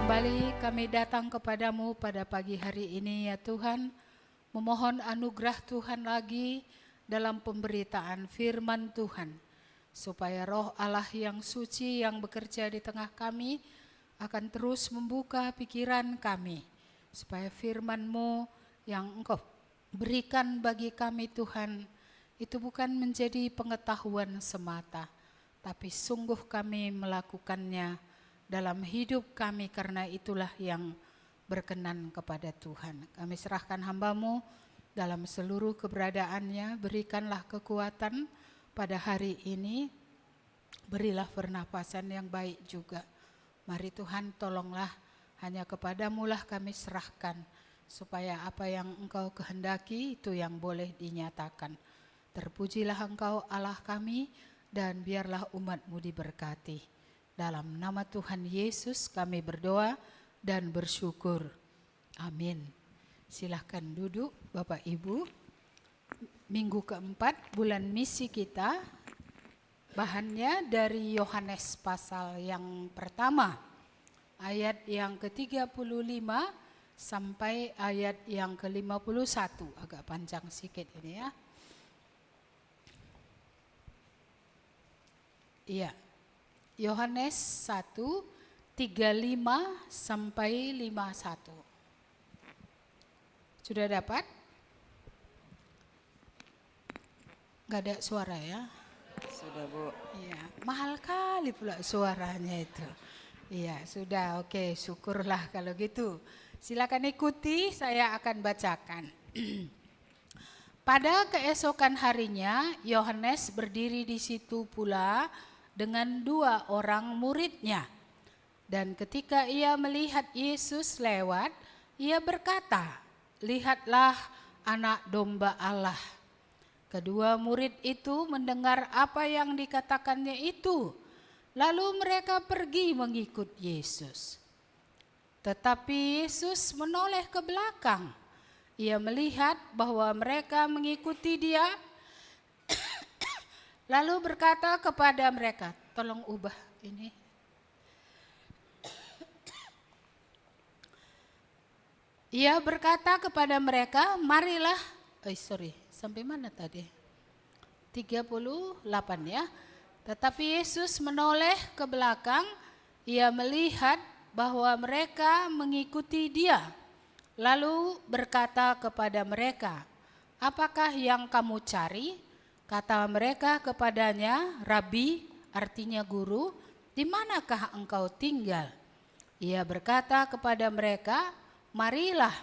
Kembali kami datang kepadamu pada pagi hari ini ya Tuhan, memohon anugerah Tuhan lagi dalam pemberitaan firman Tuhan, supaya roh Allah yang suci yang bekerja di tengah kami akan terus membuka pikiran kami, supaya firman-Mu yang Engkau berikan bagi kami Tuhan, itu bukan menjadi pengetahuan semata, tapi sungguh kami melakukannya dalam hidup kami, karena itulah yang berkenan kepada Tuhan. Kami serahkan hamba-Mu dalam seluruh keberadaannya, berikanlah kekuatan pada hari ini, berilah pernapasan yang baik juga. Mari Tuhan, tolonglah, hanya kepadamu lah kami serahkan, supaya apa yang Engkau kehendaki itu yang boleh dinyatakan. Terpujilah Engkau Allah kami, dan biarlah umat-Mu diberkati. Dalam nama Tuhan Yesus kami berdoa dan bersyukur. Amin. Silahkan duduk Bapak Ibu. Minggu keempat bulan misi kita, bahannya dari Yohanes pasal yang pertama, ayat yang ke-35 sampai ayat yang ke-51. Agak panjang sedikit ini ya. Iya. Yohanes 1, 35 sampai 51. Sudah dapat? Gak ada suara ya? Sudah Bu. Iya, mahal kali pula suaranya itu. Iya, sudah, oke, syukurlah kalau gitu. Silakan ikuti, saya akan bacakan. Pada keesokan harinya, Yohanes berdiri di situ pula dengan 2 orang muridnya. Dan ketika ia melihat Yesus lewat, ia berkata, "Lihatlah anak domba Allah." Kedua murid itu mendengar apa yang dikatakannya itu, lalu mereka pergi mengikut Yesus. Tetapi Yesus menoleh ke belakang. Ia melihat bahwa mereka mengikuti dia, lalu berkata kepada mereka, tolong ubah ini. Ia berkata kepada mereka, marilah, sampai mana tadi? 38 ya. Tetapi Yesus menoleh ke belakang, ia melihat bahwa mereka mengikuti dia. Lalu berkata kepada mereka, apakah yang kamu cari? Kata mereka kepadanya, Rabi, artinya guru, di manakah engkau tinggal? Ia berkata kepada mereka, marilah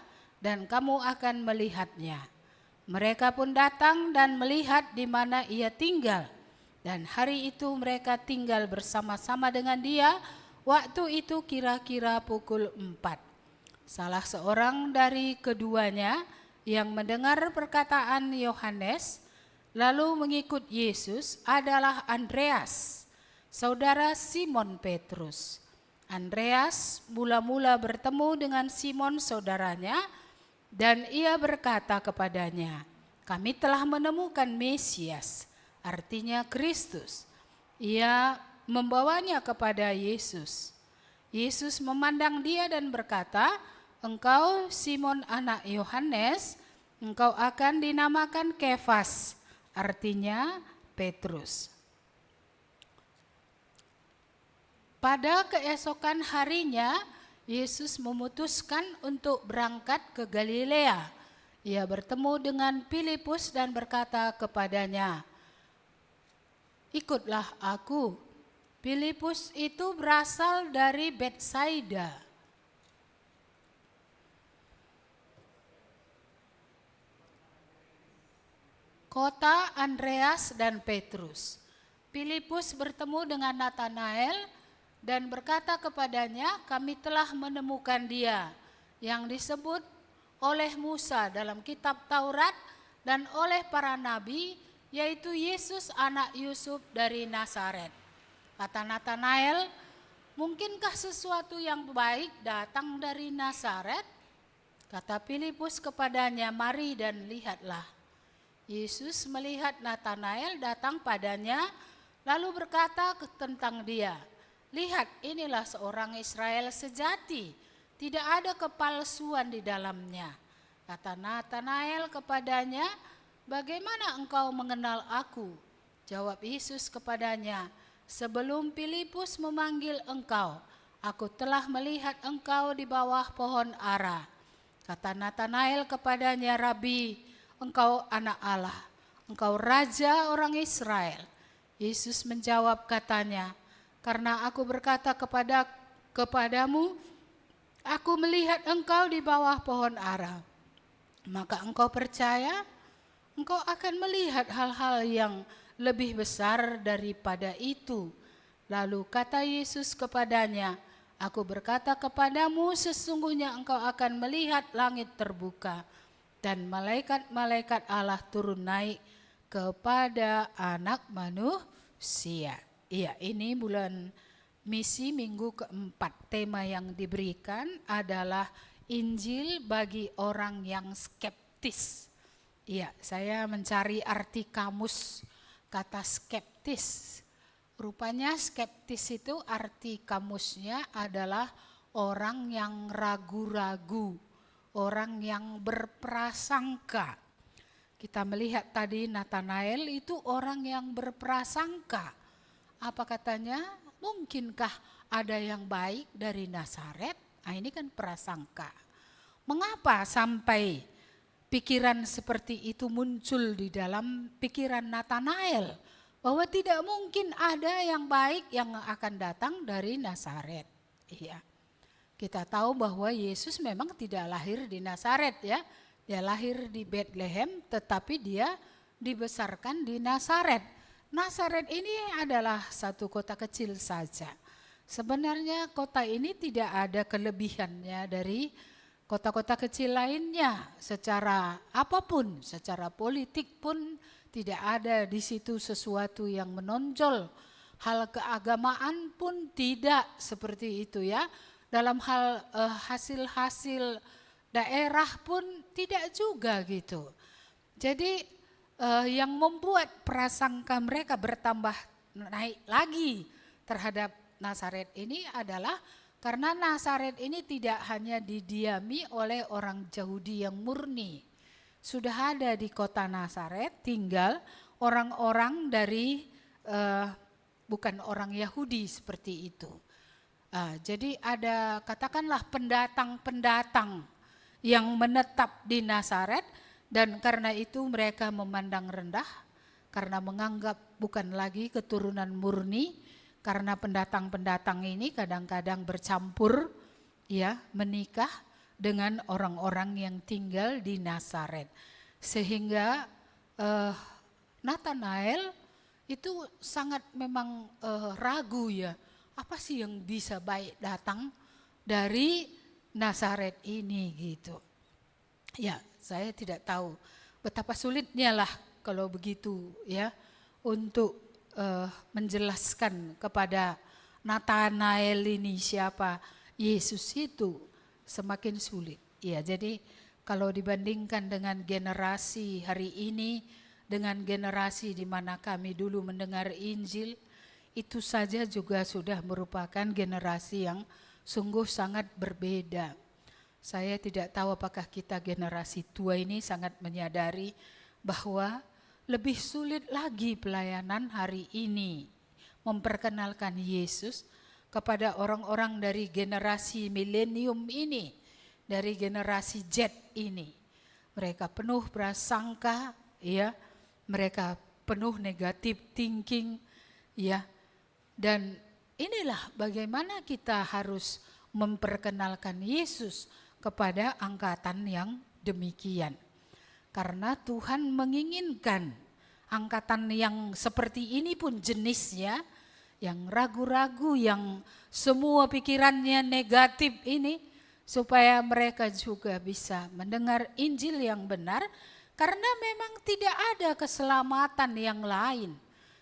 dan kamu akan melihatnya. Mereka pun datang dan melihat di mana ia tinggal. Dan hari itu mereka tinggal bersama-sama dengan dia, waktu itu kira-kira pukul 4. Salah seorang dari keduanya yang mendengar perkataan Yohanes lalu mengikut Yesus adalah Andreas, saudara Simon Petrus. Andreas mula-mula bertemu dengan Simon saudaranya, dan ia berkata kepadanya, kami telah menemukan Mesias, artinya Kristus. Ia membawanya kepada Yesus. Yesus memandang dia dan berkata, engkau Simon anak Yohanes, engkau akan dinamakan Kefas, artinya Petrus. Pada keesokan harinya, Yesus memutuskan untuk berangkat ke Galilea. Ia bertemu dengan Filipus dan berkata kepadanya, ikutlah aku. Filipus itu berasal dari Betsaida. Kota Andreas dan Petrus. Filipus bertemu dengan Natanael dan berkata kepadanya, kami telah menemukan dia yang disebut oleh Musa dalam kitab Taurat dan oleh para nabi, yaitu Yesus anak Yusuf dari Nazaret. Kata Natanael, mungkinkah sesuatu yang baik datang dari Nazaret? Kata Filipus kepadanya, mari dan lihatlah. Yesus melihat Natanael datang padanya, lalu berkata tentang dia, lihat inilah seorang Israel sejati, tidak ada kepalsuan di dalamnya. Kata Natanael kepadanya, bagaimana engkau mengenal aku? Jawab Yesus kepadanya, sebelum Filipus memanggil engkau, aku telah melihat engkau di bawah pohon ara. Kata Natanael kepadanya, Rabi, engkau anak Allah, engkau raja orang Israel. Yesus menjawab katanya, karena aku berkata kepadamu, aku melihat engkau di bawah pohon ara, maka engkau percaya, engkau akan melihat hal-hal yang lebih besar daripada itu. Lalu kata Yesus kepadanya, aku berkata kepadamu, sesungguhnya engkau akan melihat langit terbuka dan malaikat-malaikat Allah turun naik kepada anak manusia. Iya, ini bulan misi minggu keempat. Tema yang diberikan adalah Injil bagi orang yang skeptis. Iya, saya mencari arti kamus kata skeptis. Rupanya skeptis itu arti kamusnya adalah orang yang ragu-ragu, orang yang berprasangka. Kita melihat tadi Natanael itu orang yang berprasangka. Apa katanya? Mungkinkah ada yang baik dari Nazaret? Nah, ini kan prasangka. Mengapa sampai pikiran seperti itu muncul di dalam pikiran Natanael? Bahwa tidak mungkin ada yang baik yang akan datang dari Nazaret. Iya. Kita tahu bahwa Yesus memang tidak lahir di Nazaret ya. Dia lahir di Bethlehem tetapi dia dibesarkan di Nazaret. Nazaret ini adalah satu kota kecil saja. Sebenarnya kota ini tidak ada kelebihannya dari kota-kota kecil lainnya secara apapun, secara politik pun tidak ada di situ sesuatu yang menonjol. Hal keagamaan pun tidak seperti itu ya. Dalam hal hasil-hasil daerah pun tidak juga gitu. Jadi yang membuat prasangka mereka bertambah naik lagi terhadap Nazaret ini adalah karena Nazaret ini tidak hanya didiami oleh orang Yahudi yang murni. Sudah ada di kota Nazaret tinggal orang-orang dari bukan orang Yahudi seperti itu. Jadi ada katakanlah pendatang-pendatang yang menetap di Nazaret dan karena itu mereka memandang rendah karena menganggap bukan lagi keturunan murni. Karena pendatang-pendatang ini kadang-kadang bercampur ya menikah dengan orang-orang yang tinggal di Nazaret. Sehingga Natanael itu sangat memang ragu ya. Apa sih yang bisa baik datang dari Nazaret ini gitu. Ya, saya tidak tahu betapa sulitnya lah kalau begitu ya untuk menjelaskan kepada Natanael ini siapa Yesus itu semakin sulit. Ya, jadi kalau dibandingkan dengan generasi hari ini dengan generasi di mana kami dulu mendengar Injil, itu saja juga sudah merupakan generasi yang sungguh sangat berbeda. Saya tidak tahu apakah kita generasi tua ini sangat menyadari bahwa lebih sulit lagi pelayanan hari ini memperkenalkan Yesus kepada orang-orang dari generasi milenium ini, dari generasi Z ini. Mereka penuh prasangka, ya, mereka penuh negatif thinking, ya. Dan inilah bagaimana kita harus memperkenalkan Yesus kepada angkatan yang demikian. Karena Tuhan menginginkan angkatan yang seperti ini pun jenisnya, yang ragu-ragu, yang semua pikirannya negatif ini, supaya mereka juga bisa mendengar Injil yang benar, karena memang tidak ada keselamatan yang lain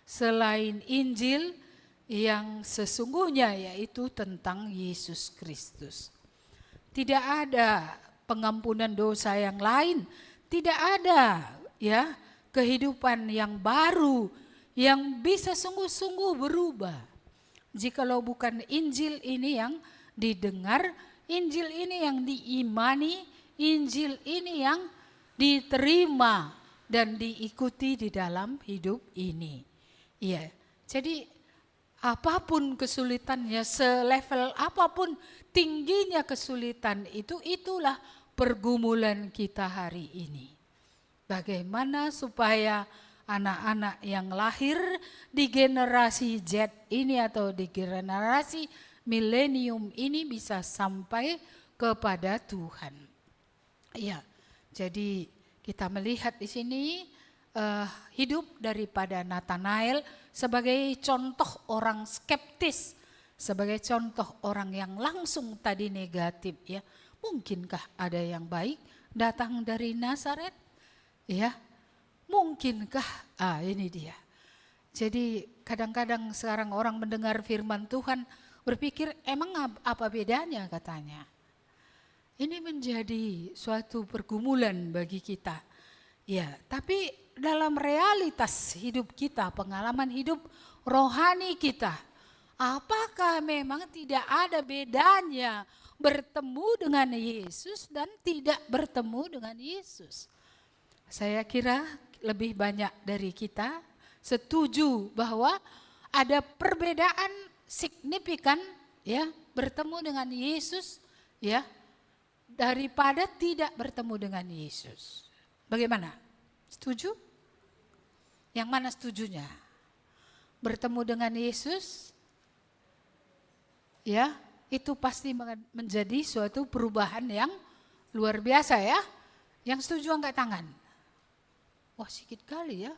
selain Injil yang sesungguhnya, yaitu tentang Yesus Kristus. Tidak ada pengampunan dosa yang lain, tidak ada ya kehidupan yang baru yang bisa sungguh-sungguh berubah. Jikalau bukan Injil ini yang didengar, Injil ini yang diimani, Injil ini yang diterima dan diikuti di dalam hidup ini. Iya, jadi apapun kesulitannya, selevel apapun tingginya kesulitan itu, itulah pergumulan kita hari ini. Bagaimana supaya anak-anak yang lahir di generasi Z ini atau di generasi milenium ini bisa sampai kepada Tuhan. Ya, jadi kita melihat di sini hidup daripada Nathanael sebagai contoh orang skeptis, sebagai contoh orang yang langsung tadi negatif ya. Mungkinkah ada yang baik datang dari Nazaret? Ya, mungkinkah? Ini dia. Jadi kadang-kadang sekarang orang mendengar firman Tuhan berpikir emang apa bedanya katanya. Ini menjadi suatu pergumulan bagi kita. Ya, tapi dalam realitas hidup kita, pengalaman hidup rohani kita, apakah memang tidak ada bedanya bertemu dengan Yesus dan tidak bertemu dengan Yesus? Saya kira lebih banyak dari kita setuju bahwa ada perbedaan signifikan ya bertemu dengan Yesus ya daripada tidak bertemu dengan Yesus. Bagaimana? Setuju? Yang mana setujunya? Bertemu dengan Yesus ya itu pasti menjadi suatu perubahan yang luar biasa ya. Yang setuju angkat tangan. Wah, sedikit kali ya.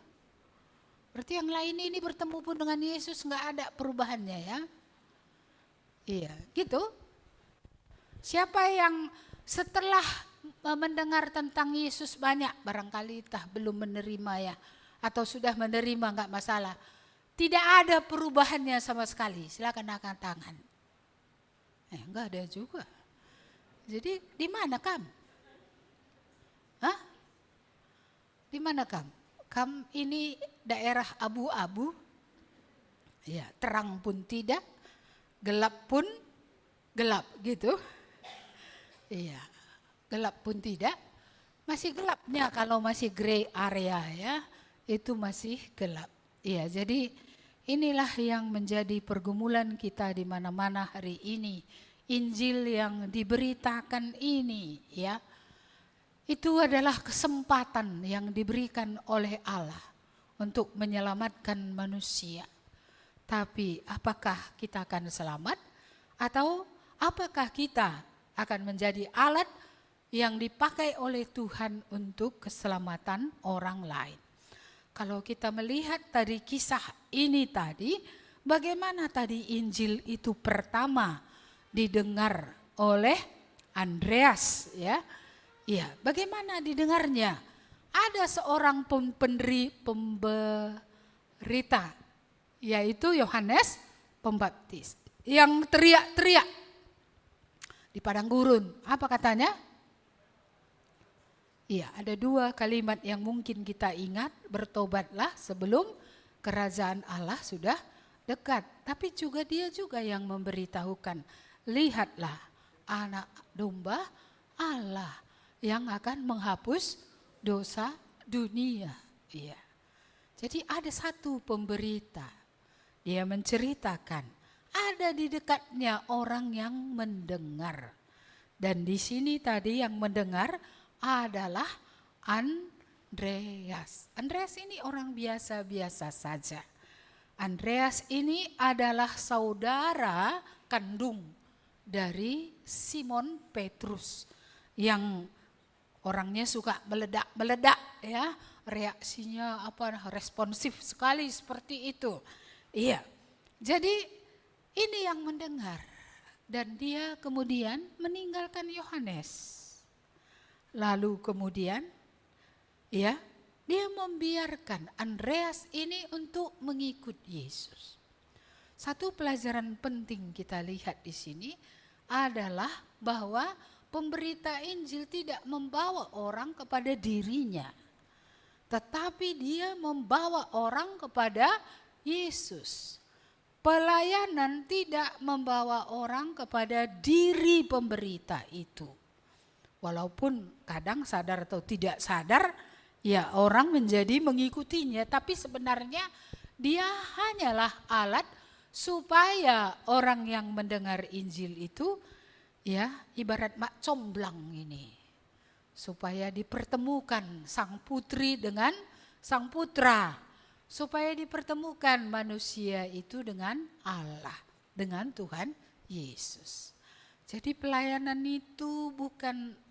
Berarti yang lain ini bertemu pun dengan Yesus nggak ada perubahannya ya. Iya, gitu. Siapa yang setelah mendengar tentang Yesus banyak, barangkali belum menerima ya, atau sudah menerima nggak masalah. Tidak ada perubahannya sama sekali. Silakan angkat tangan. Nggak ada juga. Jadi di mana kamu? Hah? Di mana kamu? Kamu ini daerah abu-abu, ya terang pun tidak, gelap pun gelap gitu. Iya, gelap pun tidak, masih gelapnya kalau masih gray area ya, itu masih gelap. Iya, jadi inilah yang menjadi pergumulan kita di mana-mana hari ini. Injil yang diberitakan ini ya. Itu adalah kesempatan yang diberikan oleh Allah untuk menyelamatkan manusia. Tapi apakah kita akan selamat atau apakah kita akan menjadi alat yang dipakai oleh Tuhan untuk keselamatan orang lain? Kalau kita melihat dari kisah ini tadi, bagaimana tadi Injil itu pertama didengar oleh Andreas ya. Iya, bagaimana didengarnya? Ada seorang pemberita, yaitu Yohanes Pembaptis, yang teriak-teriak di padang gurun. Apa katanya? Iya, ada dua kalimat yang mungkin kita ingat, bertobatlah sebelum kerajaan Allah sudah dekat. Tapi juga dia juga yang memberitahukan, lihatlah anak domba Allah yang akan menghapus dosa dunia. Iya. Jadi ada satu pemberita, dia menceritakan ada di dekatnya orang yang mendengar. Dan di sini tadi yang mendengar adalah Andreas. Andreas ini orang biasa-biasa saja. Andreas ini adalah saudara kandung dari Simon Petrus yang orangnya suka meledak-meledak ya, reaksinya responsif sekali seperti itu. Iya. Jadi ini yang mendengar dan dia kemudian meninggalkan Yohanes. Lalu kemudian ya, dia membiarkan Andreas ini untuk mengikut Yesus. Satu pelajaran penting kita lihat di sini adalah bahwa pemberita Injil tidak membawa orang kepada dirinya, tetapi dia membawa orang kepada Yesus. pelayanan tidak membawa orang kepada diri pemberita itu. Walaupun kadang sadar atau tidak sadar, ya orang menjadi mengikutinya. Tapi sebenarnya dia hanyalah alat supaya orang yang mendengar Injil itu, ya ibarat mak comblang ini, supaya dipertemukan sang putri dengan sang putra, supaya dipertemukan manusia itu dengan Allah, dengan Tuhan Yesus. Jadi pelayanan itu bukan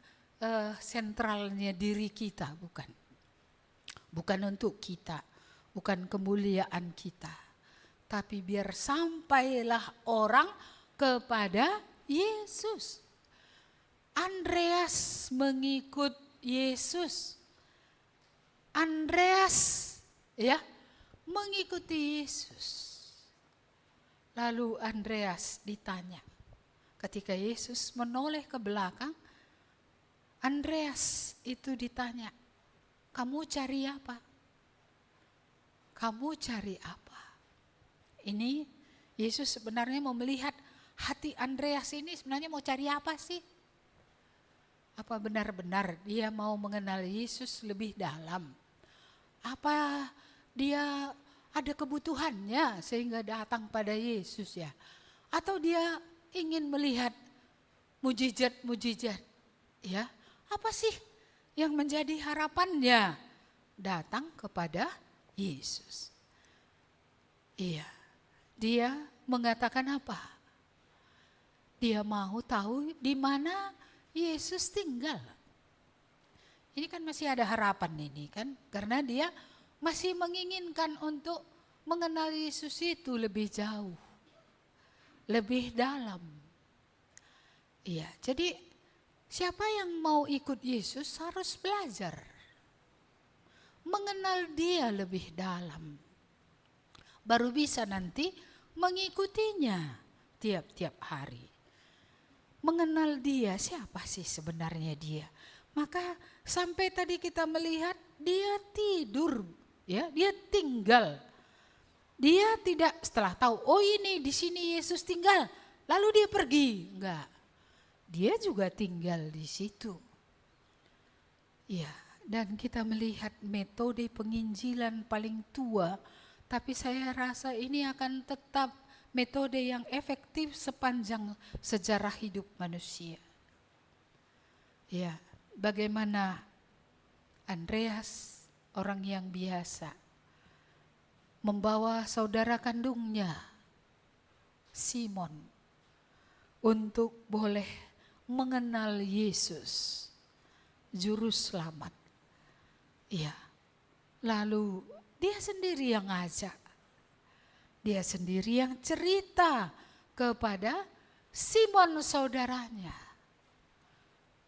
sentralnya diri kita, bukan untuk kita, bukan kemuliaan kita, tapi biar sampailah orang kepada Yesus. Andreas mengikut Yesus. Andreas ya mengikuti Yesus. Lalu Andreas ditanya, ketika Yesus menoleh ke belakang, Andreas itu ditanya, kamu cari apa? Kamu cari apa? Ini Yesus sebenarnya mau melihat hati Andreas ini sebenarnya mau cari apa sih? Apa benar-benar dia mau mengenal Yesus lebih dalam? Apa dia ada kebutuhannya sehingga datang pada Yesus ya? Atau dia ingin melihat mujizat-mujizat ya? Apa sih yang menjadi harapannya datang kepada Yesus? Iya, dia mengatakan apa? Dia mau tahu di mana Yesus tinggal. Ini kan masih ada harapan ini kan, karena dia masih menginginkan untuk mengenal Yesus itu lebih jauh, lebih dalam. Iya, jadi siapa yang mau ikut Yesus harus belajar mengenal dia lebih dalam. Baru bisa nanti mengikutinya tiap-tiap hari. Mengenal dia, siapa sih sebenarnya dia? Maka sampai tadi kita melihat dia tidur, ya, dia tinggal. Dia tidak setelah tahu, oh ini di sini Yesus tinggal, lalu dia pergi, enggak. Dia juga tinggal di situ. Ya, dan kita melihat metode penginjilan paling tua, tapi saya rasa ini akan tetap metode yang efektif sepanjang sejarah hidup manusia. Ya, bagaimana Andreas, orang yang biasa, membawa saudara kandungnya, Simon, untuk boleh mengenal Yesus, Juru Selamat. Ya, lalu dia sendiri yang ngajak. Dia sendiri yang cerita kepada Simon saudaranya.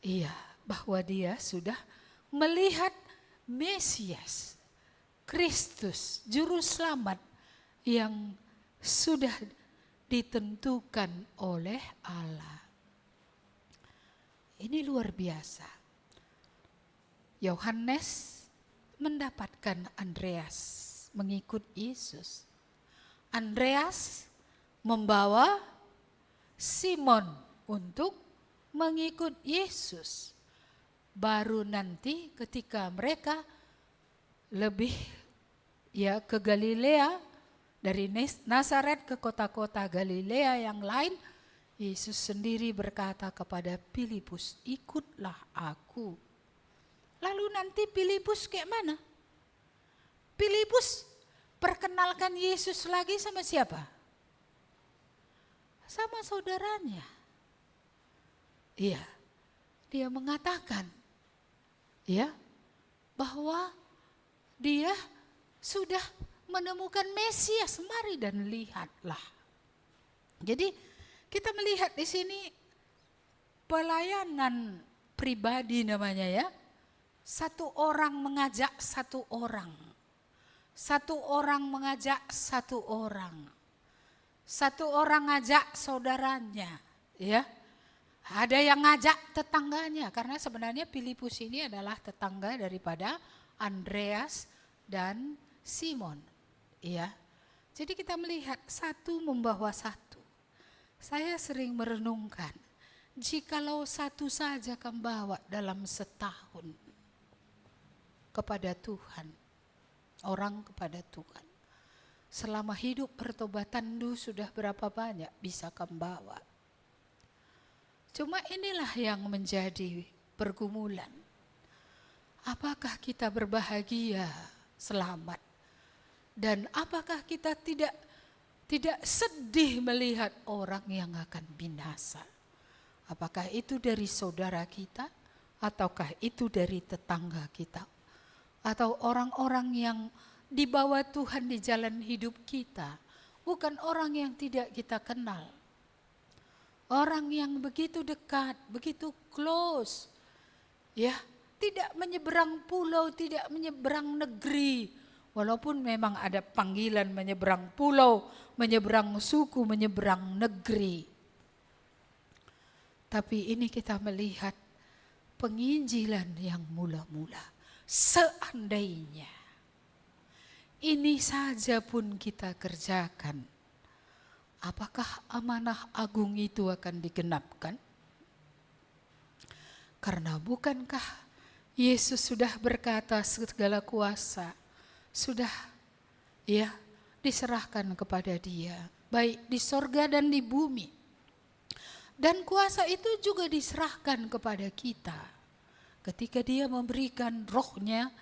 Iya, bahwa dia sudah melihat Mesias, Kristus, Juru Selamat yang sudah ditentukan oleh Allah. Ini luar biasa. Yohanes mendapatkan Andreas mengikut Yesus. Andreas membawa Simon untuk mengikut Yesus. Baru nanti ketika mereka lebih ya ke Galilea, dari Nazaret ke kota-kota Galilea yang lain, Yesus sendiri berkata kepada Filipus, ikutlah aku. Lalu nanti Filipus kayak mana? Filipus perkenalkan Yesus lagi sama siapa? Sama saudaranya. Iya, dia mengatakan ya bahwa dia sudah menemukan Mesias, mari dan lihatlah. Jadi kita melihat di sini pelayanan pribadi namanya ya. Satu orang mengajak satu orang. Satu orang mengajak satu orang. Satu orang ngajak saudaranya, ya. Ada yang ngajak tetangganya, karena sebenarnya Filipus ini adalah tetangga daripada Andreas dan Simon, ya. Jadi kita melihat satu membawa satu. Saya sering merenungkan, jikalau satu saja kamu bawa dalam setahun kepada Tuhan, orang kepada Tuhan. Selama hidup pertobatan itu sudah berapa banyak bisa kamu bawa. Cuma inilah yang menjadi pergumulan. Apakah kita berbahagia, selamat? Dan apakah kita tidak sedih melihat orang yang akan binasa? Apakah itu dari saudara kita? Ataukah itu dari tetangga kita? Atau orang-orang yang dibawa Tuhan di jalan hidup kita? Bukan orang yang tidak kita kenal. Orang yang begitu dekat, begitu close. Ya, tidak menyeberang pulau, tidak menyeberang negeri. Walaupun memang ada panggilan menyeberang pulau, menyeberang suku, menyeberang negeri. Tapi ini kita melihat penginjilan yang mula-mula. Seandainya ini saja pun kita kerjakan, apakah amanah agung itu akan digenapkan? Karena bukankah Yesus sudah berkata segala kuasa sudah diserahkan kepada Dia, baik di sorga dan di bumi. Dan kuasa itu juga diserahkan kepada kita ketika Dia memberikan rohnya,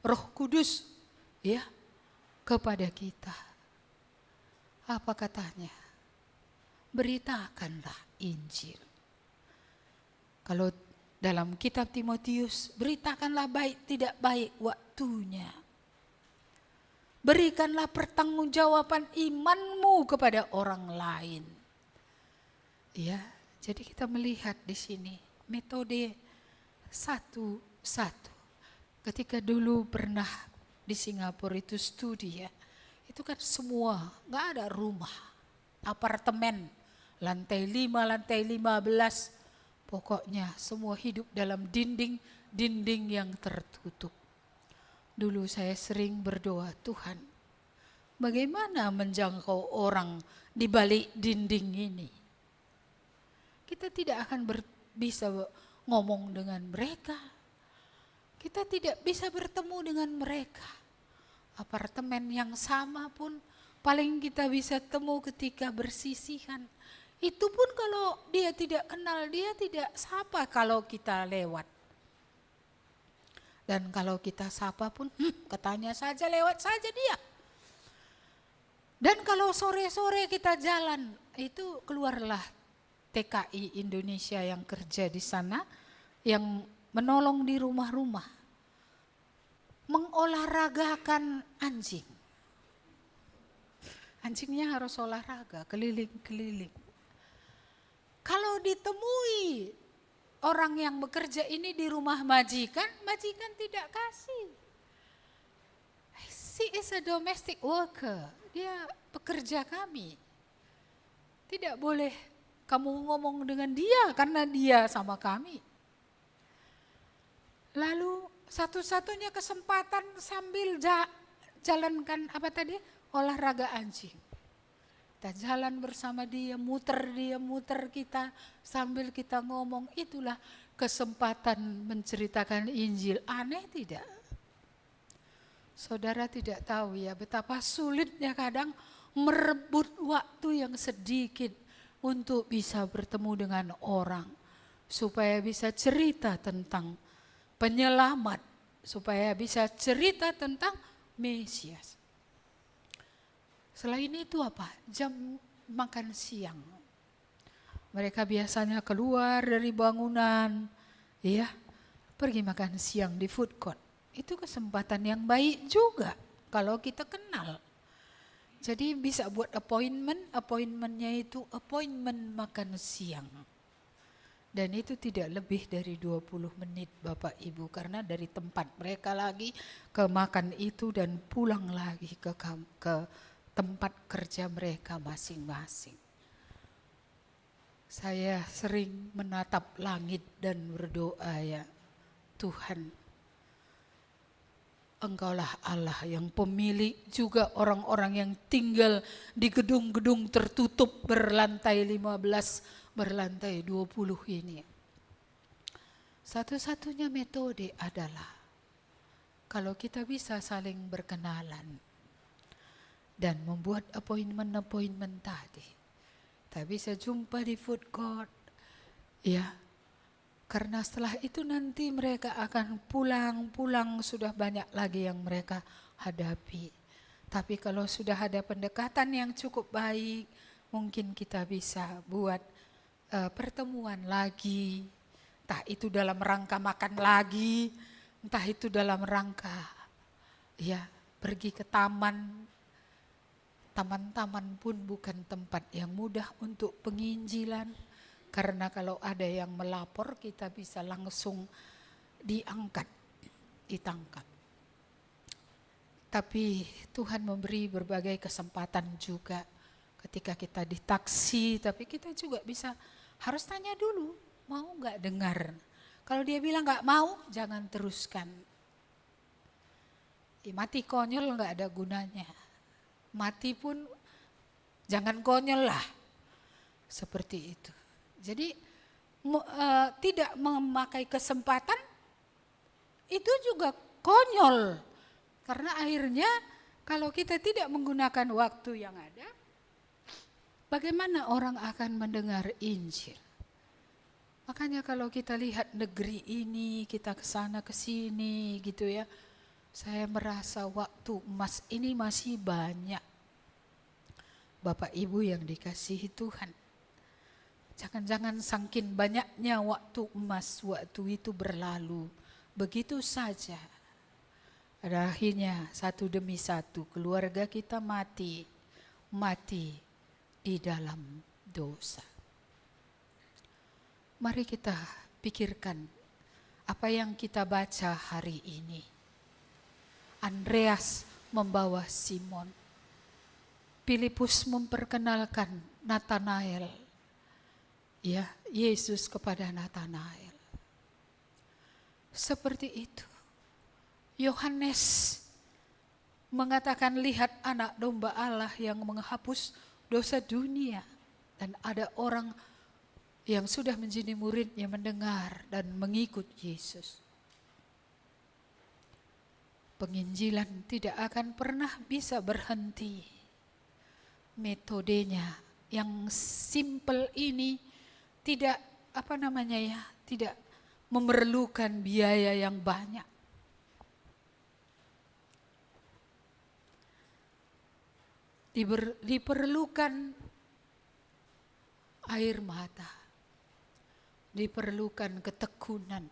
Roh Kudus kepada kita. Apa katanya? Beritakanlah Injil. Kalau dalam kitab Timotius, beritakanlah baik tidak baik waktunya. Berikanlah pertanggungjawaban imanmu kepada orang lain. Ya, jadi kita melihat di sini metode satu-satu. Ketika dulu pernah di Singapura itu studi itu kan semua, nggak ada rumah, apartemen, lantai 5, lantai 15, pokoknya semua hidup dalam dinding yang tertutup. Dulu saya sering berdoa, Tuhan, bagaimana menjangkau orang di balik dinding ini? Kita tidak akan bisa ngomong dengan mereka. Kita tidak bisa bertemu dengan mereka. Apartemen yang sama pun paling kita bisa temu ketika bersisihan. Itu pun kalau dia tidak kenal, dia tidak sapa kalau kita lewat. Dan kalau kita sapa pun, katanya saja lewat saja dia. Dan kalau sore-sore kita jalan, itu keluarlah TKI Indonesia yang kerja di sana, yang menolong di rumah-rumah, mengolahragakan anjing. Anjingnya harus olahraga, keliling-keliling. Kalau ditemui orang yang bekerja ini di rumah majikan, majikan tidak kasih. She is a domestic worker, dia pekerja kami. Tidak boleh kamu ngomong dengan dia karena dia sama kami. Lalu satu-satunya kesempatan sambil jalankan olahraga anjing. Kita jalan bersama dia, muter kita sambil kita ngomong. Itulah kesempatan menceritakan Injil. Aneh tidak? Saudara tidak tahu ya betapa sulitnya kadang merebut waktu yang sedikit untuk bisa bertemu dengan orang. Supaya bisa cerita tentang penyelamat. Supaya bisa cerita tentang Mesias. Selain itu apa? Jam makan siang. Mereka biasanya keluar dari bangunan, pergi makan siang di food court. Itu kesempatan yang baik juga kalau kita kenal. Jadi bisa buat appointmentnya itu appointment makan siang. Dan itu tidak lebih dari 20 menit Bapak Ibu, karena dari tempat mereka lagi ke makan itu dan pulang lagi ke tempat kerja mereka masing-masing. Saya sering menatap langit dan berdoa, ya Tuhan, Engkaulah Allah yang pemilik juga orang-orang yang tinggal di gedung-gedung tertutup berlantai 15, berlantai 20 ini. Satu-satunya metode adalah kalau kita bisa saling berkenalan dan membuat appointment tadi. Kita bisa jumpa di food court, ya. Karena setelah itu nanti mereka akan pulang sudah banyak lagi yang mereka hadapi. Tapi kalau sudah ada pendekatan yang cukup baik, mungkin kita bisa buat pertemuan lagi. Entah itu dalam rangka makan lagi, entah itu dalam rangka ya pergi ke taman. Taman-taman pun bukan tempat yang mudah untuk penginjilan. Karena kalau ada yang melapor kita bisa langsung ditangkap. Tapi Tuhan memberi berbagai kesempatan juga ketika kita di taksi, tapi kita juga bisa harus tanya dulu, mau nggak dengar. Kalau dia bilang nggak mau, jangan teruskan. Mati konyol nggak ada gunanya. Mati pun jangan konyol lah. Seperti itu. Jadi tidak memakai kesempatan itu juga konyol. Karena akhirnya kalau kita tidak menggunakan waktu yang ada, bagaimana orang akan mendengar Injil? Makanya kalau kita lihat negeri ini, kita ke sana ke sini gitu ya. Saya merasa waktu emas ini masih banyak. Bapak Ibu yang dikasihi Tuhan. Jangan-jangan saking banyaknya waktu emas, waktu itu berlalu. Begitu saja. Pada akhirnya satu demi satu keluarga kita mati di dalam dosa. Mari kita pikirkan apa yang kita baca hari ini. Andreas membawa Simon. Filipus memperkenalkan Nathanael. Ya, Yesus kepada Nathanael. Seperti itu. Yohanes mengatakan, lihat anak domba Allah yang menghapus dosa dunia. Dan ada orang yang sudah menjadi muridnya mendengar dan mengikut Yesus. Penginjilan tidak akan pernah bisa berhenti. Metodenya yang simple ini tidak tidak memerlukan biaya yang banyak. Diperlukan air mata, diperlukan ketekunan,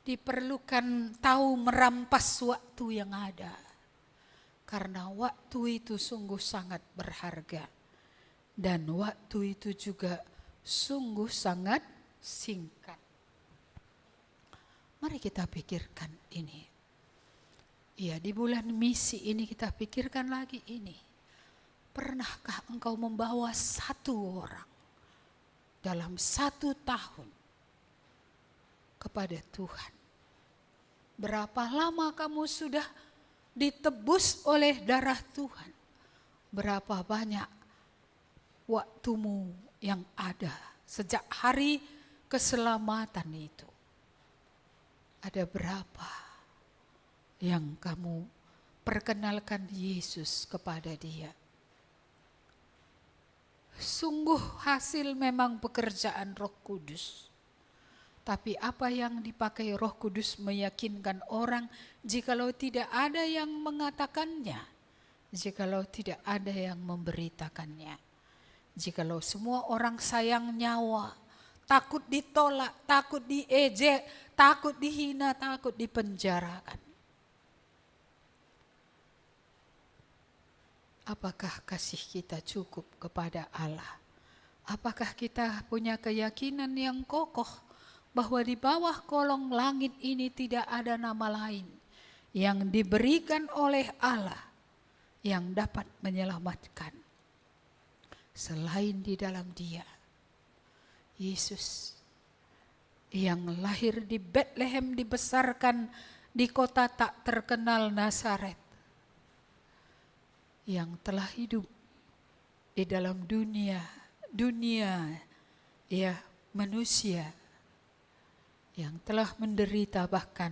diperlukan tahu merampas waktu yang ada. Karena waktu itu sungguh sangat berharga. Dan waktu itu juga sungguh sangat singkat. Mari kita pikirkan ini. Ya, di bulan misi ini kita pikirkan lagi ini. Pernahkah engkau membawa satu orang dalam 1 tahun kepada Tuhan? Berapa lama kamu sudah ditebus oleh darah Tuhan? Berapa banyak waktumu yang ada sejak hari keselamatan itu? Ada berapa yang kamu perkenalkan Yesus kepada dia? Sungguh hasil memang pekerjaan Roh Kudus. Tapi apa yang dipakai Roh Kudus meyakinkan orang jikalau tidak ada yang mengatakannya, jikalau tidak ada yang memberitakannya. Jikalau semua orang sayang nyawa, takut ditolak, takut diejek, takut dihina, takut dipenjarakan. Apakah kasih kita cukup kepada Allah? Apakah kita punya keyakinan yang kokoh bahwa di bawah kolong langit ini tidak ada nama lain yang diberikan oleh Allah yang dapat menyelamatkan selain di dalam Dia, Yesus yang lahir di Bethlehem, dibesarkan di kota tak terkenal Nazaret, yang telah hidup di dalam dunia ya manusia, yang telah menderita bahkan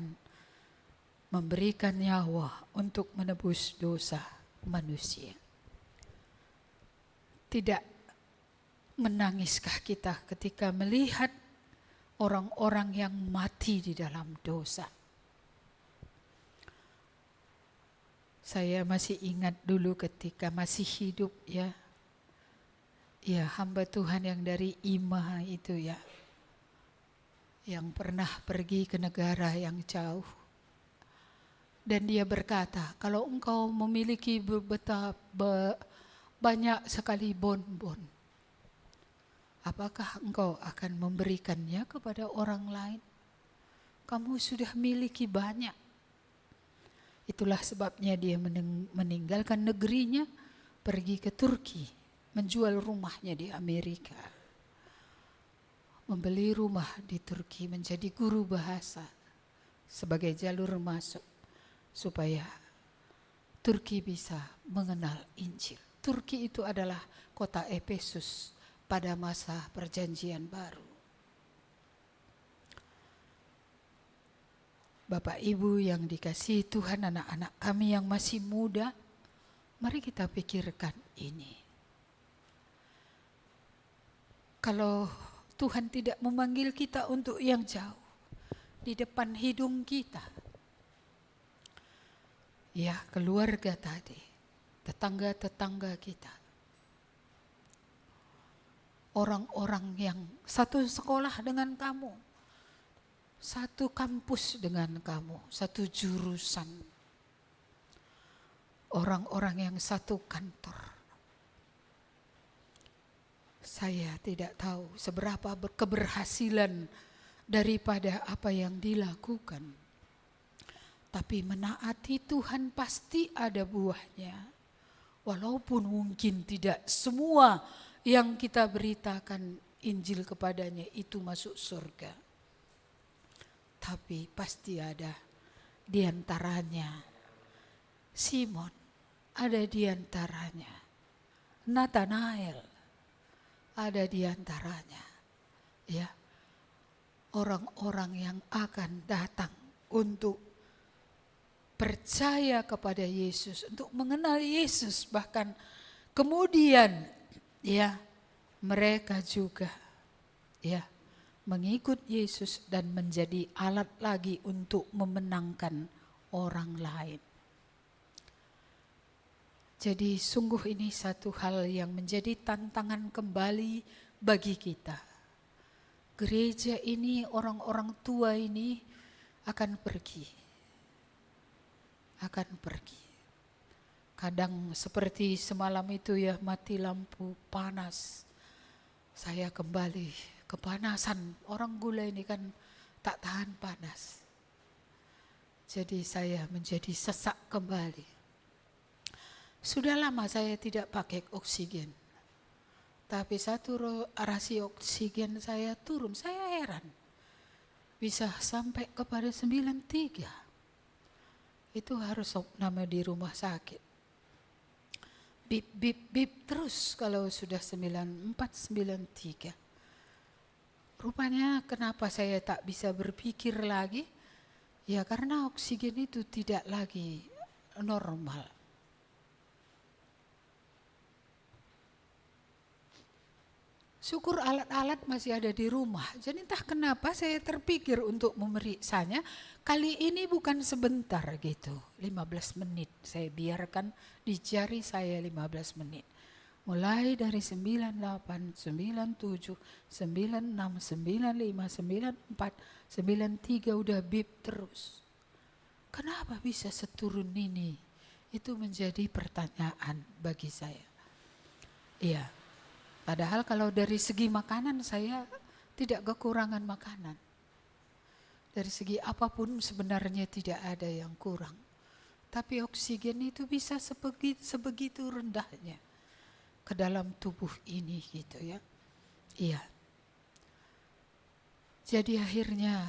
memberikan nyawa untuk menebus dosa manusia. Tidak menangiskah kita ketika melihat orang-orang yang mati di dalam dosa? Saya masih ingat dulu ketika masih hidup ya hamba Tuhan yang dari Ima itu ya, yang pernah pergi ke negara yang jauh. Dan dia berkata, kalau engkau memiliki banyak sekali bonbon, apakah engkau akan memberikannya kepada orang lain? Kamu sudah miliki banyak. Itulah sebabnya dia meninggalkan negerinya, pergi ke Turki, menjual rumahnya di Amerika, membeli rumah di Turki, menjadi guru bahasa sebagai jalur masuk supaya Turki bisa mengenal Injil. Turki itu adalah kota Efesus pada masa Perjanjian Baru. Bapak Ibu yang dikasihi Tuhan, anak-anak kami yang masih muda, mari kita pikirkan ini. Kalau Tuhan tidak memanggil kita untuk yang jauh, di depan hidung kita, ya keluarga tadi, tetangga-tetangga kita, orang-orang yang satu sekolah dengan kamu, satu kampus dengan kamu, satu jurusan, orang-orang yang satu kantor. Saya tidak tahu seberapa keberhasilan daripada apa yang dilakukan, tapi menaati Tuhan pasti ada buahnya. Walaupun mungkin tidak semua yang kita beritakan Injil kepadanya itu masuk surga, tapi pasti ada di antaranya Simon, ada di antaranya Nathanael, ada di antaranya ya orang-orang yang akan datang untuk percaya kepada Yesus, untuk mengenal Yesus, bahkan kemudian ya mereka juga ya mengikut Yesus dan menjadi alat lagi untuk memenangkan orang lain. Jadi sungguh ini satu hal yang menjadi tantangan kembali bagi kita. Gereja ini, orang-orang tua ini akan pergi. Kadang seperti semalam itu ya, mati lampu, panas. Saya kembali kepanasan, orang gula ini kan tak tahan panas. Jadi saya menjadi sesak kembali. Sudah lama saya tidak pakai oksigen, tapi satu rasi oksigen saya turun, saya heran. Bisa sampai kepada 93. Itu harus nama di rumah sakit. Bip, bip, bip terus kalau sudah 94, 93. Rupanya kenapa saya tak bisa berpikir lagi? Ya karena oksigen itu tidak lagi normal. Syukur alat-alat masih ada di rumah. Jadi entah kenapa saya terpikir untuk memeriksanya. Kali ini bukan sebentar gitu, 15 menit. Saya biarkan di jari saya 15 menit. Mulai dari 98, 97, 96, 95, 94, 93 udah bip terus. Kenapa bisa seturun ini? Itu menjadi pertanyaan bagi saya. Iya. Padahal kalau dari segi makanan saya tidak kekurangan makanan. Dari segi apapun sebenarnya tidak ada yang kurang. Tapi oksigen itu bisa sebegitu rendahnya ke dalam tubuh ini gitu ya. Iya. Jadi akhirnya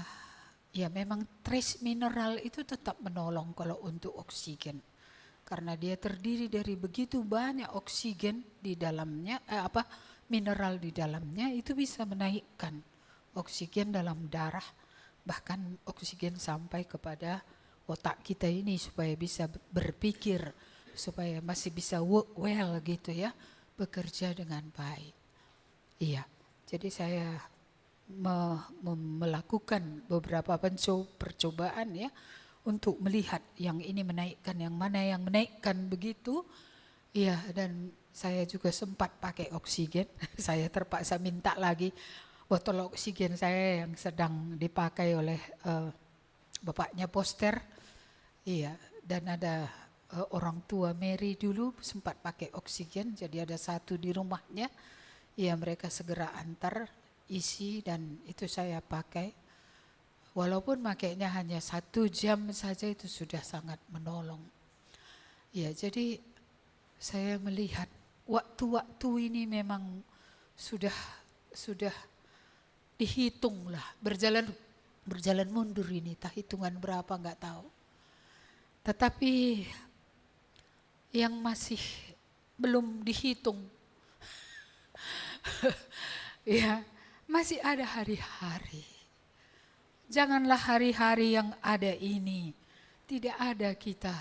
Ya memang trace mineral itu tetap menolong kalau untuk oksigen. Karena dia terdiri dari begitu banyak oksigen di dalamnya, mineral di dalamnya, itu bisa menaikkan oksigen dalam darah, bahkan oksigen sampai kepada otak kita ini supaya bisa berpikir, supaya masih bisa work well gitu ya, bekerja dengan baik. Iya, jadi saya melakukan beberapa percobaan ya untuk melihat yang ini menaikkan, yang mana yang menaikkan begitu. Iya, dan saya juga sempat pakai oksigen. Saya terpaksa minta lagi botol oksigen saya yang sedang dipakai oleh bapaknya Poster. Iya, dan ada orang tua Mary dulu sempat pakai oksigen, jadi ada satu di rumahnya. Ya, mereka segera antar, isi, dan itu saya pakai. Walaupun makainya hanya 1 jam saja, itu sudah sangat menolong. Ya, jadi saya melihat waktu-waktu ini memang sudah dihitung lah, berjalan mundur ini, tak hitungan berapa nggak tahu. Tetapi yang masih belum dihitung, ya masih ada hari-hari. Janganlah hari-hari yang ada ini tidak ada kita.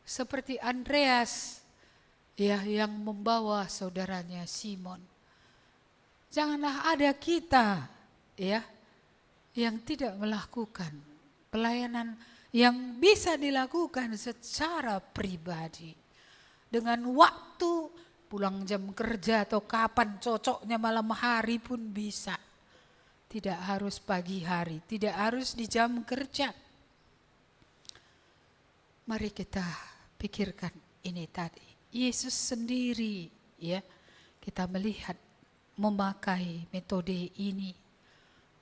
Seperti Andreas ya, yang membawa saudaranya Simon. Janganlah ada kita ya yang tidak melakukan pelayanan yang bisa dilakukan secara pribadi. Dengan waktu pulang jam kerja atau kapan cocoknya, malam hari pun bisa. Tidak harus pagi hari, tidak harus di jam kerja. Mari kita pikirkan ini tadi. Yesus sendiri ya, kita melihat memakai metode ini.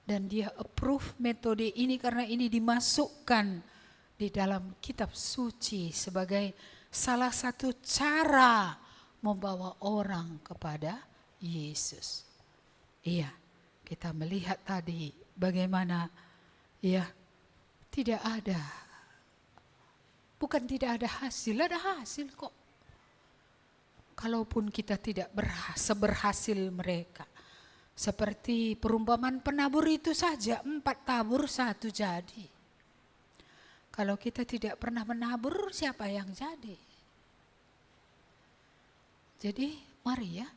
Dan dia approve metode ini karena ini dimasukkan di dalam kitab suci sebagai salah satu cara membawa orang kepada Yesus. Iya, kita melihat tadi bagaimana ya tidak ada, bukan tidak ada hasil kok. Kalaupun kita tidak seberhasil mereka. Seperti perumpamaan penabur itu saja, 4 tabur 1 jadi. Kalau kita tidak pernah menabur, siapa yang jadi? Jadi mari ya,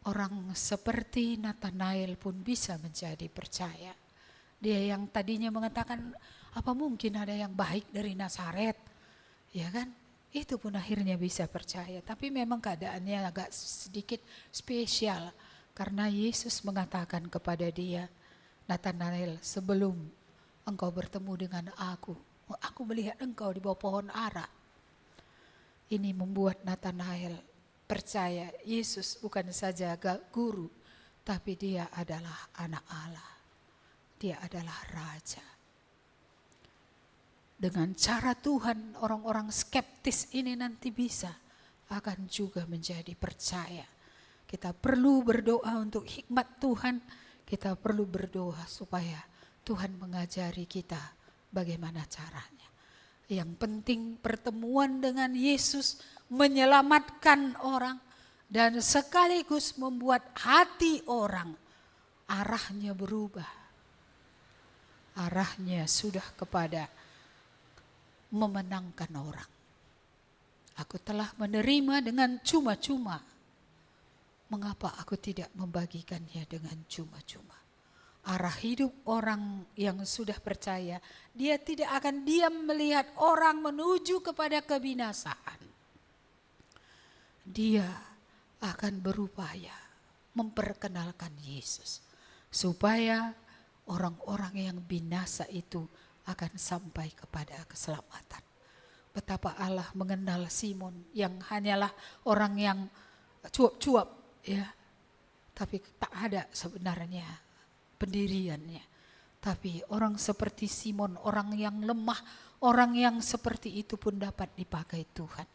orang seperti Nathanael pun bisa menjadi percaya. Dia yang tadinya mengatakan, apa mungkin ada yang baik dari Nazaret? Ya kan? Itu pun akhirnya bisa percaya. Tapi memang keadaannya agak sedikit spesial. Karena Yesus mengatakan kepada dia, Nathanael, sebelum engkau bertemu dengan aku melihat engkau di bawah pohon ara. Ini membuat Nathanael percaya Yesus bukan saja guru, tapi dia adalah anak Allah. Dia adalah Raja. Dengan cara Tuhan, orang-orang skeptis ini nanti bisa akan juga menjadi percaya. Kita perlu berdoa untuk hikmat Tuhan. Kita perlu berdoa supaya Tuhan mengajari kita bagaimana caranya. Yang penting pertemuan dengan Yesus menyelamatkan orang dan sekaligus membuat hati orang arahnya berubah. Arahnya sudah kepada memenangkan orang. Aku telah menerima dengan cuma-cuma. Mengapa aku tidak membagikannya dengan cuma-cuma? Arah hidup orang yang sudah percaya, dia tidak akan diam melihat orang menuju kepada kebinasaan. Dia akan berupaya memperkenalkan Yesus, supaya orang-orang yang binasa itu akan sampai kepada keselamatan. Betapa Allah mengenal Simon yang hanyalah orang yang cuap-cuap, ya, tapi tak ada sebenarnya pendiriannya. Tapi orang seperti Simon, orang yang lemah, orang yang seperti itu pun dapat dipakai Tuhan.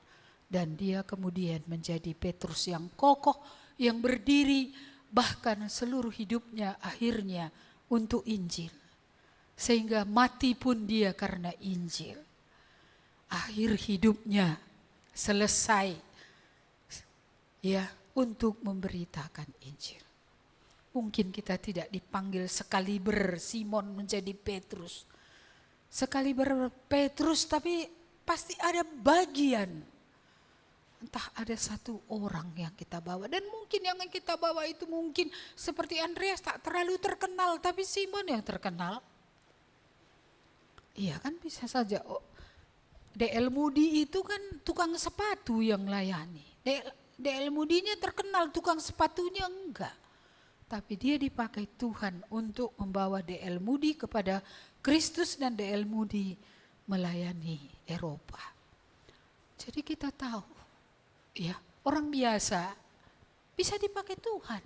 Dan dia kemudian menjadi Petrus yang kokoh, yang berdiri, bahkan seluruh hidupnya akhirnya untuk Injil. sehingga mati pun dia karena Injil. Akhir hidupnya selesai ya untuk memberitakan Injil. Mungkin kita tidak dipanggil sekaliber Simon menjadi Petrus. Sekaliber Petrus, tapi pasti ada bagian. Entah ada satu orang yang kita bawa. Dan mungkin yang kita bawa itu mungkin seperti Andreas tak terlalu terkenal, tapi Simon yang terkenal. Iya kan, bisa saja. D.L. Moody itu kan tukang sepatu yang layani. D.L. Moody-nya terkenal, tukang sepatunya enggak. Tapi dia dipakai Tuhan untuk membawa D.L. Moody kepada Kristus dan D.L. Moody melayani Eropa. Jadi kita tahu, ya, orang biasa bisa dipakai Tuhan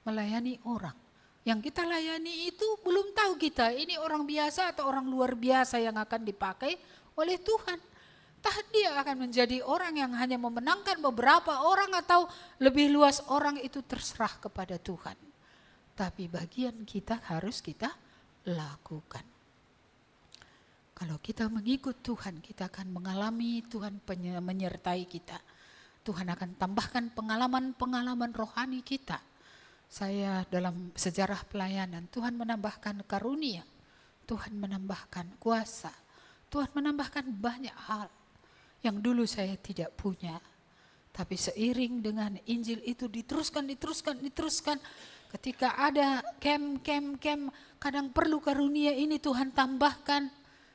melayani orang. Yang kita layani itu belum tahu kita ini orang biasa atau orang luar biasa yang akan dipakai oleh Tuhan. Entah dia akan menjadi orang yang hanya memenangkan beberapa orang atau lebih luas orang, itu terserah kepada Tuhan. Tapi bagian kita harus kita lakukan. Kalau kita mengikut Tuhan, kita akan mengalami Tuhan menyertai kita. Tuhan akan tambahkan pengalaman-pengalaman rohani kita. Saya dalam sejarah pelayanan, Tuhan menambahkan karunia, Tuhan menambahkan kuasa, Tuhan menambahkan banyak hal yang dulu saya tidak punya. Tapi seiring dengan Injil itu diteruskan. Ketika ada camp, kadang perlu karunia ini Tuhan tambahkan.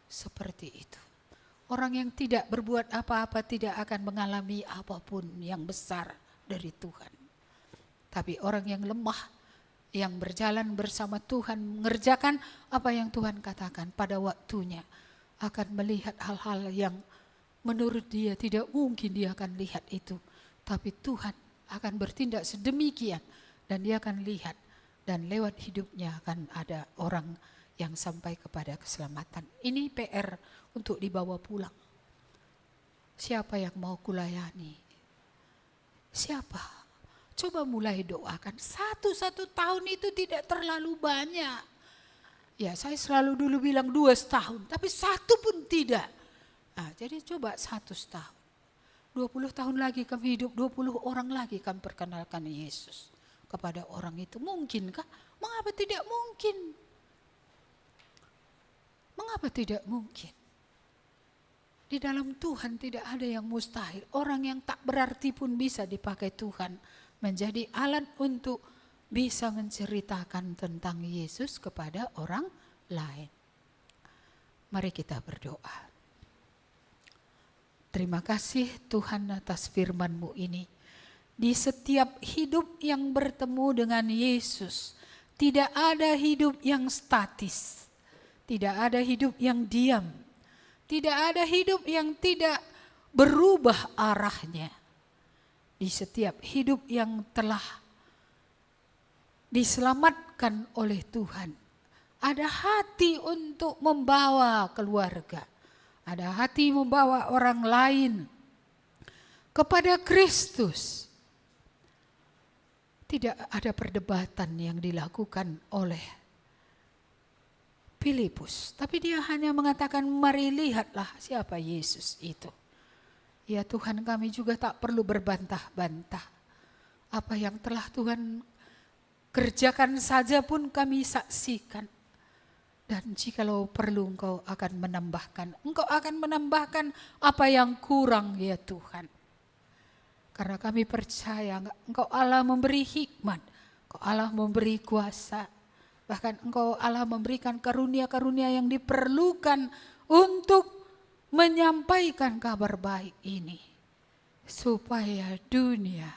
Seperti itu. Orang yang tidak berbuat apa-apa tidak akan mengalami apapun yang besar dari Tuhan. Tapi orang yang lemah, yang berjalan bersama Tuhan, mengerjakan apa yang Tuhan katakan pada waktunya, akan melihat hal-hal yang menurut dia tidak mungkin dia akan lihat itu. Tapi Tuhan akan bertindak sedemikian dan dia akan lihat. Dan lewat hidupnya akan ada orang yang sampai kepada keselamatan. Ini PR untuk dibawa pulang. Siapa yang mau kulayani? Siapa? Coba mulai doakan. Satu tahun itu tidak terlalu banyak. Ya, saya selalu dulu bilang 2 tahun, tapi 1 pun tidak. Nah, jadi coba 1 tahun. 20 tahun lagi kami hidup, 20 orang lagi kami perkenalkan Yesus kepada orang itu. Mungkinkah? Mengapa tidak mungkin? Mengapa tidak mungkin? Di dalam Tuhan tidak ada yang mustahil. Orang yang tak berarti pun bisa dipakai Tuhan menjadi alat untuk bisa menceritakan tentang Yesus kepada orang lain. Mari kita berdoa. Terima kasih Tuhan atas firman-Mu ini. Di setiap hidup yang bertemu dengan Yesus, tidak ada hidup yang statis. Tidak ada hidup yang diam. Tidak ada hidup yang tidak berubah arahnya. Di setiap hidup yang telah diselamatkan oleh Tuhan, ada hati untuk membawa keluarga. Ada hati membawa orang lain kepada Kristus. Tidak ada perdebatan yang dilakukan oleh Filipus. Tapi dia hanya mengatakan, mari lihatlah siapa Yesus itu. Ya Tuhan, kami juga tak perlu berbantah-bantah. Apa yang telah Tuhan kerjakan saja pun kami saksikan. Dan jikalau perlu Engkau akan menambahkan apa yang kurang ya Tuhan. Karena kami percaya Engkau Allah memberi hikmat, Engkau Allah memberi kuasa. Bahkan Engkau Allah memberikan karunia-karunia yang diperlukan untuk menyampaikan kabar baik ini. Supaya dunia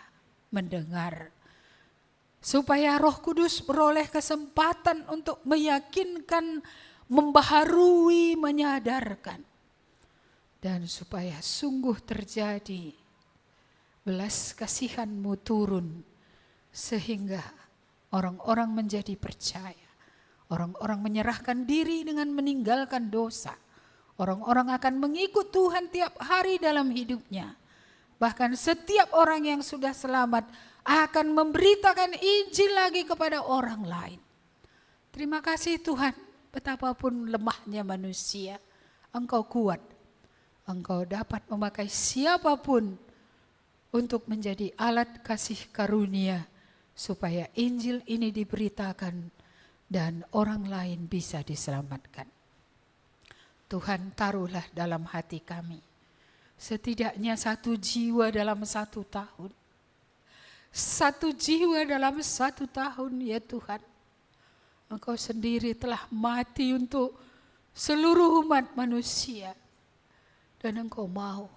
mendengar. Supaya Roh Kudus beroleh kesempatan untuk meyakinkan, membaharui, menyadarkan. Dan supaya sungguh terjadi belas kasihan-Mu turun. Sehingga orang-orang menjadi percaya. Orang-orang menyerahkan diri dengan meninggalkan dosa. Orang-orang akan mengikut Tuhan tiap hari dalam hidupnya. Bahkan setiap orang yang sudah selamat akan memberitakan Injil lagi kepada orang lain. Terima kasih Tuhan, betapapun lemahnya manusia, Engkau kuat. Engkau dapat memakai siapapun untuk menjadi alat kasih karunia, supaya Injil ini diberitakan dan orang lain bisa diselamatkan. Tuhan, taruhlah dalam hati kami setidaknya 1 jiwa dalam 1 tahun. 1 jiwa dalam 1 tahun ya Tuhan. Engkau sendiri telah mati untuk seluruh umat manusia. Dan Engkau mau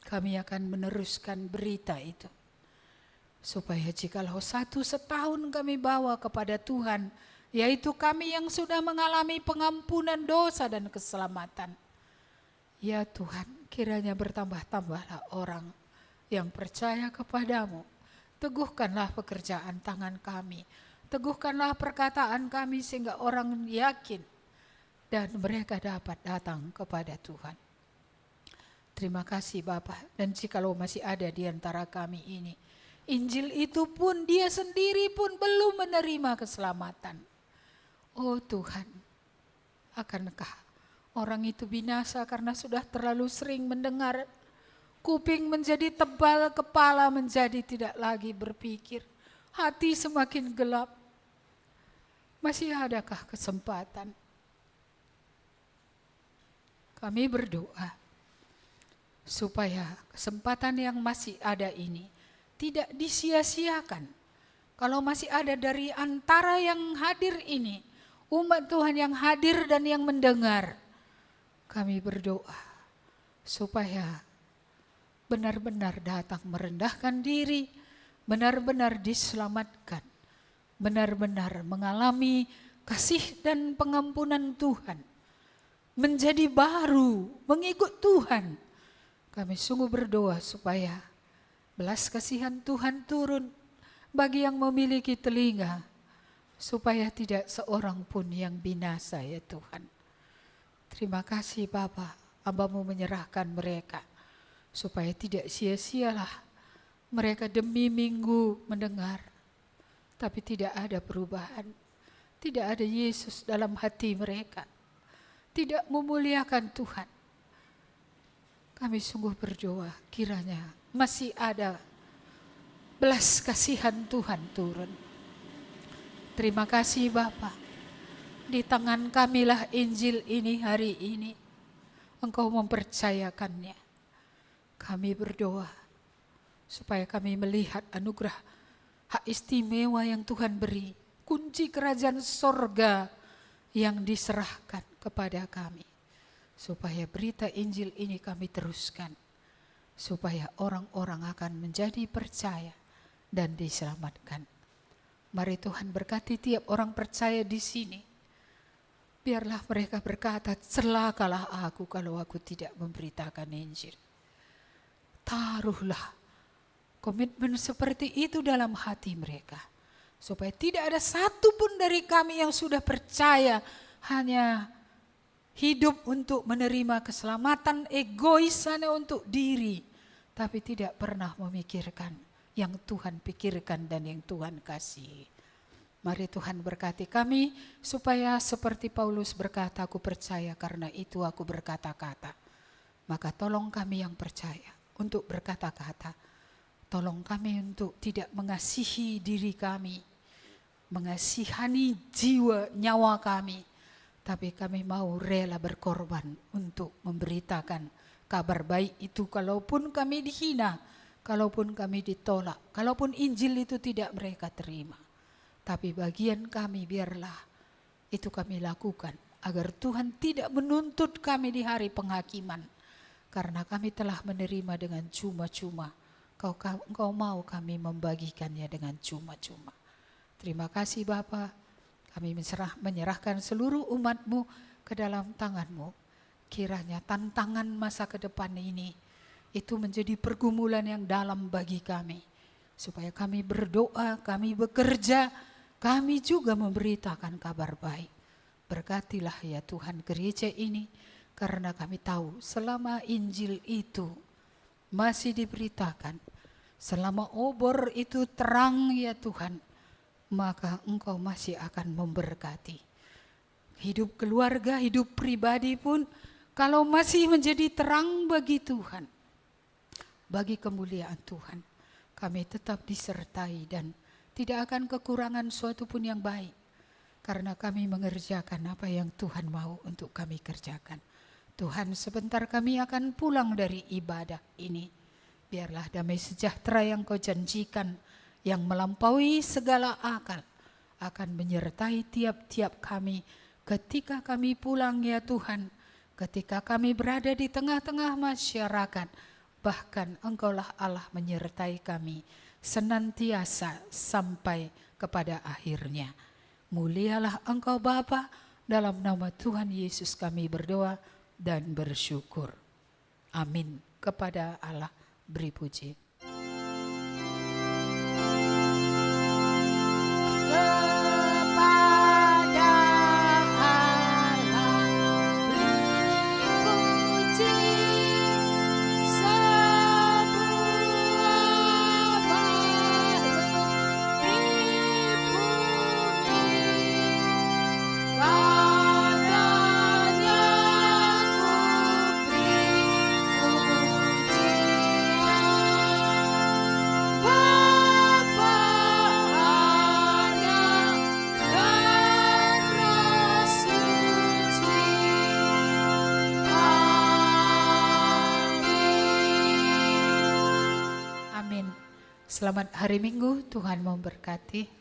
kami akan meneruskan berita itu. Supaya jikalau 1 setahun kami bawa kepada Tuhan, yaitu kami yang sudah mengalami pengampunan dosa dan keselamatan. Ya Tuhan, kiranya bertambah-tambahlah orang yang percaya kepadamu. Teguhkanlah pekerjaan tangan kami. Teguhkanlah perkataan kami sehingga orang yakin dan mereka dapat datang kepada Tuhan. Terima kasih Bapa. Dan jikalau masih ada di antara kami ini, Injil itu pun dia sendiri pun belum menerima keselamatan. Oh Tuhan, akankah orang itu binasa karena sudah terlalu sering mendengar? Kuping menjadi tebal, kepala menjadi tidak lagi berpikir, hati semakin gelap. Masih adakah kesempatan? Kami berdoa supaya kesempatan yang masih ada ini tidak disia-siakan. Kalau masih ada dari antara yang hadir ini, umat Tuhan yang hadir dan yang mendengar, kami berdoa supaya benar-benar datang merendahkan diri, benar-benar diselamatkan, benar-benar mengalami kasih dan pengampunan Tuhan, menjadi baru, mengikut Tuhan. Kami sungguh berdoa supaya belas kasihan Tuhan turun bagi yang memiliki telinga, supaya tidak seorang pun yang binasa ya Tuhan. Terima kasih Bapa, Hamba-Mu menyerahkan mereka, supaya tidak sia-sialah mereka demi minggu mendengar, tapi tidak ada perubahan, tidak ada Yesus dalam hati mereka, tidak memuliakan Tuhan. Kami sungguh berdoa kiranya masih ada belas kasihan Tuhan turun. Terima kasih Bapa. Di tangan kamilah Injil ini hari ini. Engkau mempercayakannya. Kami berdoa supaya kami melihat anugerah hak istimewa yang Tuhan beri. Kunci kerajaan sorga yang diserahkan kepada kami. Supaya berita Injil ini kami teruskan. Supaya orang-orang akan menjadi percaya dan diselamatkan. Mari Tuhan berkati tiap orang percaya di sini. Biarlah mereka berkata, celakalah aku kalau aku tidak memberitakan Injil. Taruhlah komitmen seperti itu dalam hati mereka. Supaya tidak ada satu pun dari kami yang sudah percaya hanya hidup untuk menerima keselamatan, egois hanya untuk diri. Tapi tidak pernah memikirkan yang Tuhan pikirkan dan yang Tuhan kasih. Mari Tuhan berkati kami supaya seperti Paulus berkata, aku percaya karena itu aku berkata-kata. Maka tolong kami yang percaya untuk berkata-kata. Tolong kami untuk tidak mengasihi diri kami, mengasihani jiwa nyawa kami. Tapi kami mau rela berkorban untuk memberitakan kabar baik itu, kalaupun kami dihina, kalaupun kami ditolak, kalaupun Injil itu tidak mereka terima. Tapi bagian kami biarlah itu kami lakukan, agar Tuhan tidak menuntut kami di hari penghakiman. Karena kami telah menerima dengan cuma-cuma, Engkau mau kami membagikannya dengan cuma-cuma. Terima kasih Bapa. Kami menyerahkan seluruh umat-Mu ke dalam tangan-Mu. Kiranya tantangan masa ke depan ini itu menjadi pergumulan yang dalam bagi kami. Supaya kami berdoa, kami bekerja, kami juga memberitakan kabar baik. Berkatilah ya Tuhan gereja ini, karena kami tahu selama Injil itu masih diberitakan, selama obor itu terang ya Tuhan, maka Engkau masih akan memberkati. hidup keluarga, hidup pribadi pun kalau masih menjadi terang bagi Tuhan, bagi kemuliaan Tuhan, kami tetap disertai dan tidak akan kekurangan suatu pun yang baik. Karena kami mengerjakan apa yang Tuhan mau untuk kami kerjakan. Tuhan, sebentar kami akan pulang dari ibadah ini. Biarlah damai sejahtera yang Kau janjikan, yang melampaui segala akal, akan menyertai tiap-tiap kami ketika kami pulang ya Tuhan. Ketika kami berada di tengah-tengah masyarakat, bahkan Engkaulah Allah menyertai kami senantiasa sampai kepada akhirnya. Mulialah Engkau Bapa, dalam nama Tuhan Yesus kami berdoa dan bersyukur. Amin. Kepada Allah beri puji. Selamat hari Minggu, Tuhan memberkati.